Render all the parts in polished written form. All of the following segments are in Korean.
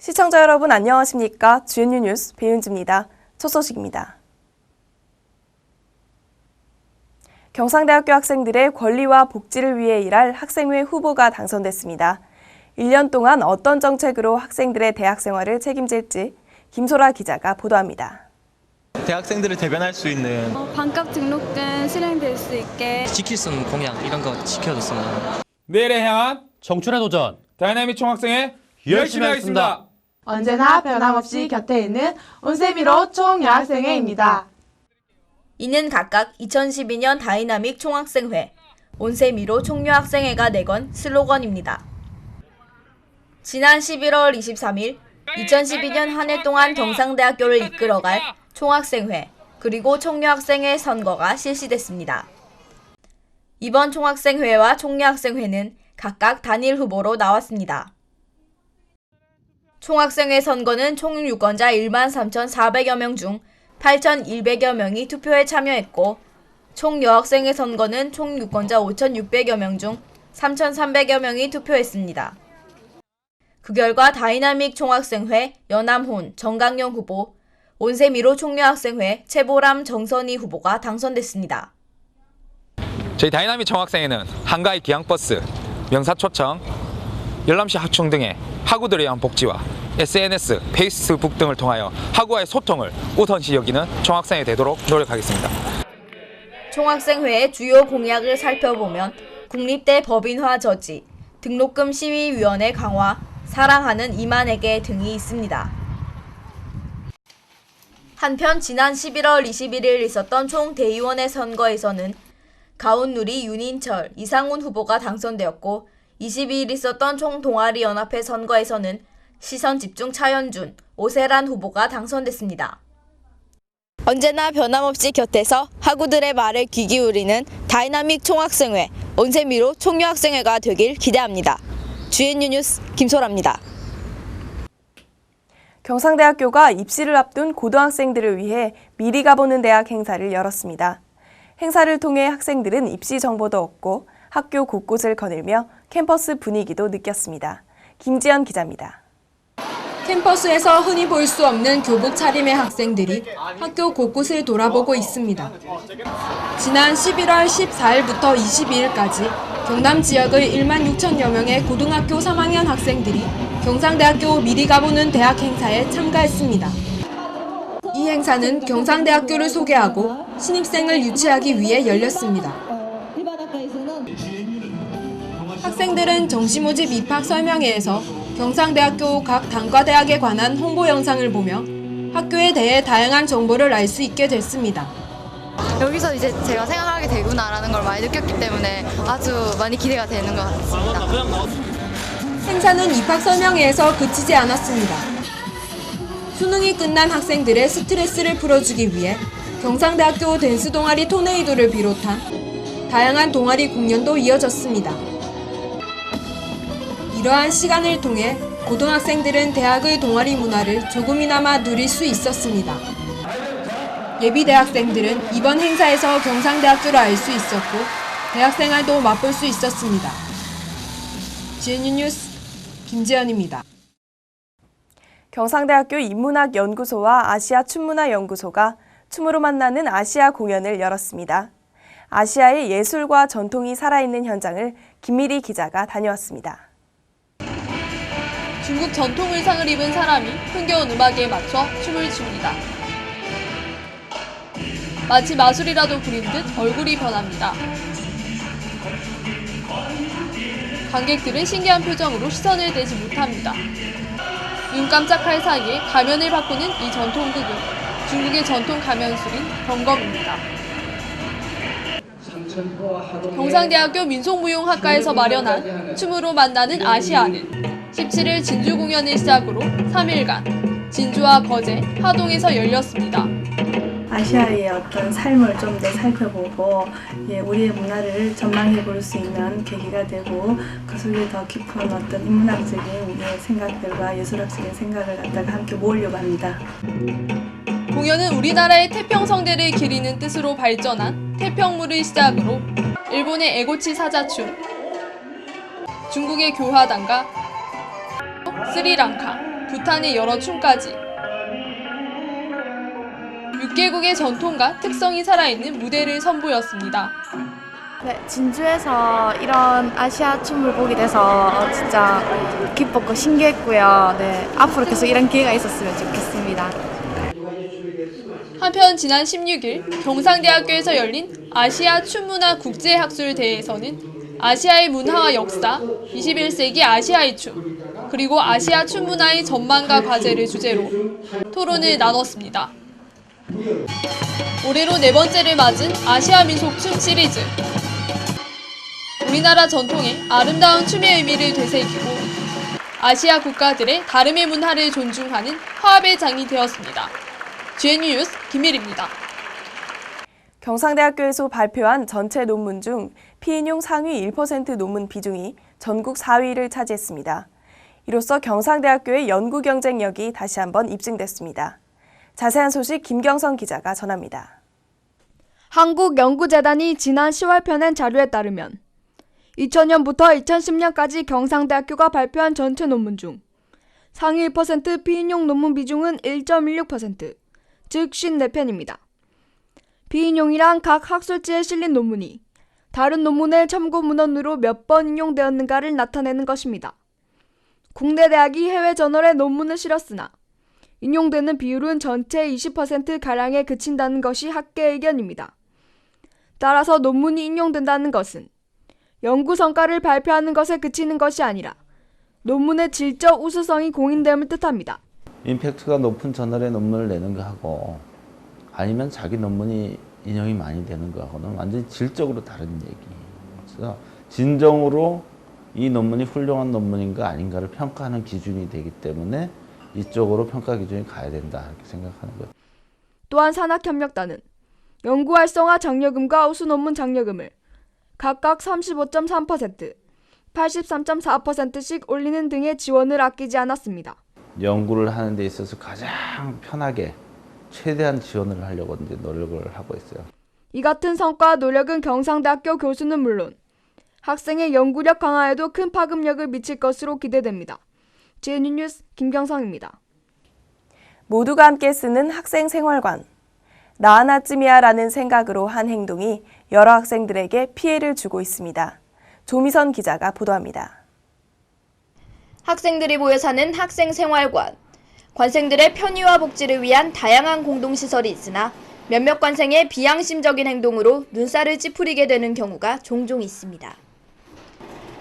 시청자 여러분 안녕하십니까? GNU 뉴스 배윤지입니다. 첫 소식입니다. 경상대학교 학생들의 권리와 복지를 위해 일할 학생회 후보가 당선됐습니다. 1년 동안 어떤 정책으로 학생들의 대학 생활을 책임질지 김소라 기자가 보도합니다. 대학생들을 대변할 수 있는 반값 등록금 실행될 수 있게 지킬 수 있는 공약 이런 거 지켜줬으면. 미래를 향한 청춘의 도전 다이나믹 총학생회 열심히 하겠습니다. 언제나 변함없이 곁에 있는 온세미로 총여학생회입니다. 이는 각각 2012년 다이나믹 총학생회, 온세미로 총여학생회가 내건 슬로건입니다. 지난 11월 23일 2012년 한 해 동안 경상대학교를 이끌어갈 총학생회 그리고 총여학생회 선거가 실시됐습니다. 이번 총학생회와 총여학생회는 각각 단일 후보로 나왔습니다. 총학생회 선거는 총 유권자 13,400여 명 중 8,100여 명이 투표에 참여했고, 총여학생회 선거는 총 유권자 5,600여 명 중 3,300여 명이 투표했습니다. 그 결과 다이나믹 총학생회 연암훈 정강용 후보, 온세미로 총여학생회 최보람 정선희 후보가 당선됐습니다. 저희 다이나믹 총학생회는 한가위 기항버스, 명사초청, 열람시 하청 등의 학우들에 의한 복지와 SNS, 페이스북 등을 통하여 학우와의 소통을 우선시 여기는 총학생회 되도록 노력하겠습니다. 총학생회의 주요 공약을 살펴보면 국립대 법인화 저지, 등록금 심의위원회 강화, 사랑하는 이만에게 등이 있습니다. 한편 지난 11월 21일 있었던 총대의원회 선거에서는 가온누리, 윤인철, 이상훈 후보가 당선되었고, 22일 있었던 총동아리연합회 선거에서는 시선집중 차현준, 오세란 후보가 당선됐습니다. 언제나 변함없이 곁에서 학우들의 말에 귀 기울이는 다이나믹 총학생회, 온세미로 총여학생회가 되길 기대합니다. GNU 뉴스 김소라입니다. 경상대학교가 입시를 앞둔 고등학생들을 위해 미리 가보는 대학 행사를 열었습니다. 행사를 통해 학생들은 입시 정보도 얻고 학교 곳곳을 거닐며 캠퍼스 분위기도 느꼈습니다. 김지연 기자입니다. 캠퍼스에서 흔히 볼 수 없는 교복 차림의 학생들이 학교 곳곳을 돌아보고 있습니다. 지난 11월 14일부터 22일까지 경남 지역의 16,000여 명의 고등학교 3학년 학생들이 경상대학교 미리 가보는 대학 행사에 참가했습니다. 이 행사는 경상대학교를 소개하고 신입생을 유치하기 위해 열렸습니다. 학생들은 정시모집 입학 설명회에서 경상대학교 각 단과대학에 관한 홍보 영상을 보며 학교에 대해 다양한 정보를 알 수 있게 됐습니다. 여기서 이제 제가 생각하게 되구나라는 걸 많이 느꼈기 때문에 아주 많이 기대가 되는 것 같습니다. 행사는 입학 설명회에서 그치지 않았습니다. 수능이 끝난 학생들의 스트레스를 풀어주기 위해 경상대학교 댄스 동아리 토네이도를 비롯한 다양한 동아리 공연도 이어졌습니다. 이러한 시간을 통해 고등학생들은 대학의 동아리 문화를 조금이나마 누릴 수 있었습니다. 예비 대학생들은 이번 행사에서 경상대학교를 알 수 있었고 대학생활도 맛볼 수 있었습니다. GNU 뉴스 김지연입니다. 경상대학교 인문학연구소와 아시아 춤문화연구소가 춤으로 만나는 아시아 공연을 열었습니다. 아시아의 예술과 전통이 살아있는 현장을 김미리 기자가 다녀왔습니다. 중국 전통 의상을 입은 사람이 흥겨운 음악에 맞춰 춤을 춥니다. 마치 마술이라도 부린 듯 얼굴이 변합니다. 관객들은 신기한 표정으로 시선을 떼지 못합니다. 눈 깜짝할 사이에 가면을 바꾸는 이 전통극은 중국의 전통 가면술인 경검입니다. 경상대학교 민속무용학과에서 마련한 춤으로 만나는 아시아는 17일 진주 공연을 시작으로 3일간 진주와 거제, 하동에서 열렸습니다. 아시아의 어떤 삶을 좀 더 살펴보고 우리의 문화를 전망해 볼 수 있는 계기가 되고 그 속에 더 깊은 어떤 인문학적인 우리의 생각들과 예술학적인 생각을 갖다가 함께 모으려고 합니다. 공연은 우리나라의 태평성대를 기리는 뜻으로 발전한 태평무를 시작으로 일본의 에고치 사자춤, 중국의 교화단가, 스리랑카, 부탄의 여러 춤까지 6개국의 전통과 특성이 살아있는 무대를 선보였습니다. 네, 진주에서 이런 아시아 춤을 보게 돼서 진짜 기뻤고 신기했고요. 네, 앞으로 계속 이런 기회가 있었으면 좋겠습니다. 한편 지난 16일 경상대학교에서 열린 아시아 춤문화 국제학술대회에서는 아시아의 문화와 역사, 21세기 아시아의 춤, 그리고 아시아 춤문화의 전망과 과제를 주제로 토론을 나눴습니다. 올해로 4번째를 맞은 아시아 민속춤 시리즈. 우리나라 전통의 아름다운 춤의 의미를 되새기고 아시아 국가들의 다름의 문화를 존중하는 화합의 장이 되었습니다. GNU 뉴스 김일입니다. 경상대학교에서 발표한 전체 논문 중 피인용 상위 1% 논문 비중이 전국 4위를 차지했습니다. 이로써 경상대학교의 연구 경쟁력이 다시 한번 입증됐습니다. 자세한 소식 김경선 기자가 전합니다. 한국연구재단이 지난 10월 펴낸 자료에 따르면 2000년부터 2010년까지 경상대학교가 발표한 전체 논문 중 상위 1% 비인용 논문 비중은 1.16%, 즉 54편입니다. 비인용이란 각 학술지에 실린 논문이 다른 논문의 첨고 문헌으로 몇 번 인용되었는가를 나타내는 것입니다. 국내 대학이 해외 저널에 논문을 실었으나 인용되는 비율은 전체 20%가량에 그친다는 것이 학계 의견입니다. 따라서 논문이 인용된다는 것은 연구 성과를 발표하는 것에 그치는 것이 아니라 논문의 질적 우수성이 공인됨을 뜻합니다. 임팩트가 높은 저널에 논문을 내는 거하고 아니면 자기 논문이 인용이 많이 되는 거하고는 완전히 질적으로 다른 얘기. 그래서 진정으로 이 논문이 훌륭한 논문인가 아닌가를 평가하는 기준이 되기 때문에 이쪽으로 평가 기준이 가야 된다 이렇게 생각하는 거예요. 또한 산학협력단은 연구활성화 장려금과 우수 논문 장려금을 각각 35.3%, 83.4%씩 올리는 등의 지원을 아끼지 않았습니다. 연구를 하는 데 있어서 가장 편하게 최대한 지원을 하려고 이제 노력을 하고 있어요. 이 같은 성과와 노력은 경상대학교 교수는 물론 학생의 연구력 강화에도 큰 파급력을 미칠 것으로 기대됩니다. GNU 뉴스 김경성입니다. 모두가 함께 쓰는 학생 생활관. 나 하나쯤이야라는 생각으로 한 행동이 여러 학생들에게 피해를 주고 있습니다. 조미선 기자가 보도합니다. 학생들이 모여 사는 학생 생활관. 관생들의 편의와 복지를 위한 다양한 공동시설이 있으나 몇몇 관생의 비양심적인 행동으로 눈살을 찌푸리게 되는 경우가 종종 있습니다.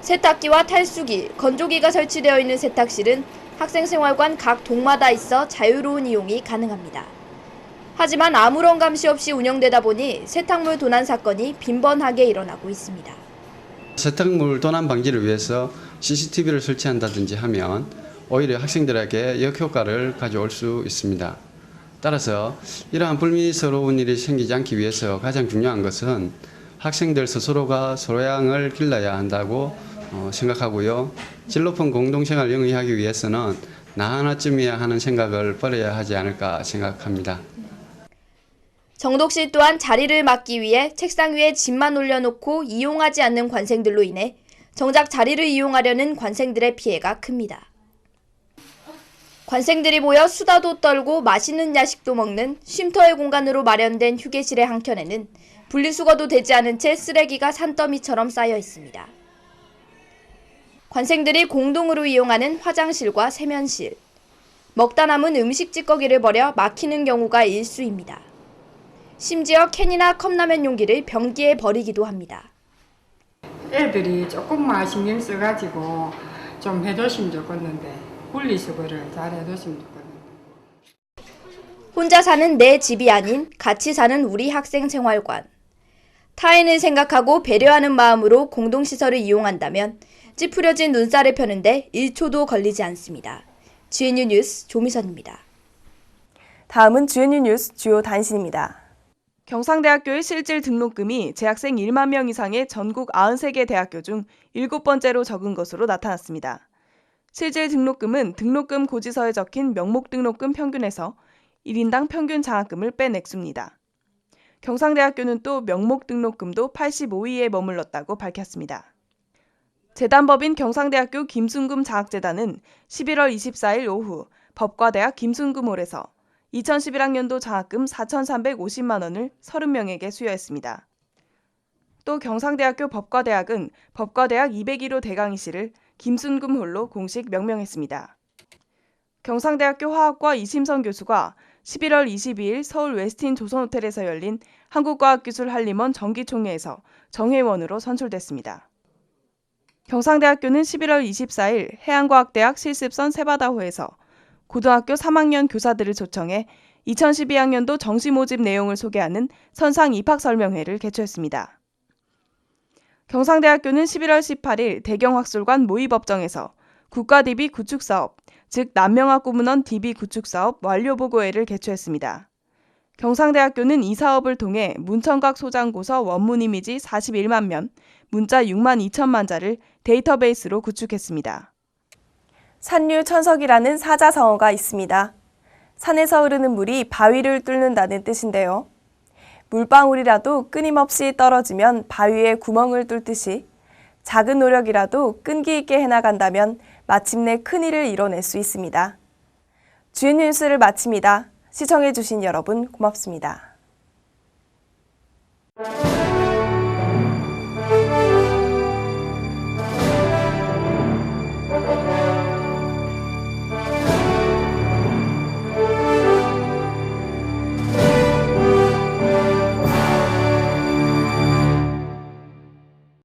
세탁기와 탈수기, 건조기가 설치되어 있는 세탁실은 학생생활관 각 동마다 있어 자유로운 이용이 가능합니다. 하지만 아무런 감시 없이 운영되다 보니 세탁물 도난 사건이 빈번하게 일어나고 있습니다. 세탁물 도난 방지를 위해서 CCTV를 설치한다든지 하면 오히려 학생들에게 역효과를 가져올 수 있습니다. 따라서 이러한 불미스러운 일이 생기지 않기 위해서 가장 중요한 것은 학생들 스스로가 소양을 길러야 한다고 생각하고요. 질 높은 공동생활을 영위하기 위해서는 나 하나쯤이야 하는 생각을 버려야 하지 않을까 생각합니다. 정독 씨 또한 자리를 막기 위해 책상 위에 짐만 올려놓고 이용하지 않는 관생들로 인해 정작 자리를 이용하려는 관생들의 피해가 큽니다. 관생들이 모여 수다도 떨고 맛있는 야식도 먹는 쉼터의 공간으로 마련된 휴게실의 한켠에는 분리수거도 되지 않은 채 쓰레기가 산더미처럼 쌓여 있습니다. 관생들이 공동으로 이용하는 화장실과 세면실, 먹다 남은 음식 찌꺼기를 버려 막히는 경우가 일수입니다. 심지어 캔이나 컵라면 용기를 변기에 버리기도 합니다. 애들이 조금만 신경 써가지고 좀 해줬으면 좋겠는데 분리수거를 잘 해줬으면 좋겠는데. 혼자 사는 내 집이 아닌 같이 사는 우리 학생 생활관. 타인을 생각하고 배려하는 마음으로 공동시설을 이용한다면 찌푸려진 눈살을 펴는데 1초도 걸리지 않습니다. GNU 뉴스 조미선입니다. 다음은 GNU 뉴스 주요 단신입니다. 경상대학교의 실질 등록금이 재학생 1만 명 이상의 전국 93개 대학교 중 7번째로 적은 것으로 나타났습니다. 실질 등록금은 등록금 고지서에 적힌 명목 등록금 평균에서 1인당 평균 장학금을 뺀 액수입니다. 경상대학교는 또 명목 등록금도 85위에 머물렀다고 밝혔습니다. 재단법인 경상대학교 김순금 장학재단은 11월 24일 오후 법과대학 김순금홀에서 2011학년도 장학금 4,350만 원을 30명에게 수여했습니다. 또 경상대학교 법과대학은 법과대학 201호 대강의실을 김순금홀로 공식 명명했습니다. 경상대학교 화학과 이심선 교수가 11월 22일 서울 웨스틴 조선호텔에서 열린 한국과학기술 한림원 정기총회에서 정회원으로 선출됐습니다. 경상대학교는 11월 24일 해양과학대학 실습선 세바다호에서 고등학교 3학년 교사들을 초청해 2012학년도 정시 모집 내용을 소개하는 선상 입학설명회를 개최했습니다. 경상대학교는 11월 18일 대경학술관 모의법정에서 국가-DB 구축사업, 즉 남명학 구문원 DB 구축사업 완료보고회를 개최했습니다. 경상대학교는 이 사업을 통해 문청각 소장고서 원문 이미지 41만 면, 문자 6만 2천만 자를 데이터베이스로 구축했습니다. 산류천석이라는 사자성어가 있습니다. 산에서 흐르는 물이 바위를 뚫는다는 뜻인데요. 물방울이라도 끊임없이 떨어지면 바위에 구멍을 뚫듯이 작은 노력이라도 끈기 있게 해나간다면 마침내 큰일을 이뤄낼 수 있습니다. 주요 뉴스를 마칩니다. 시청해주신 여러분 고맙습니다.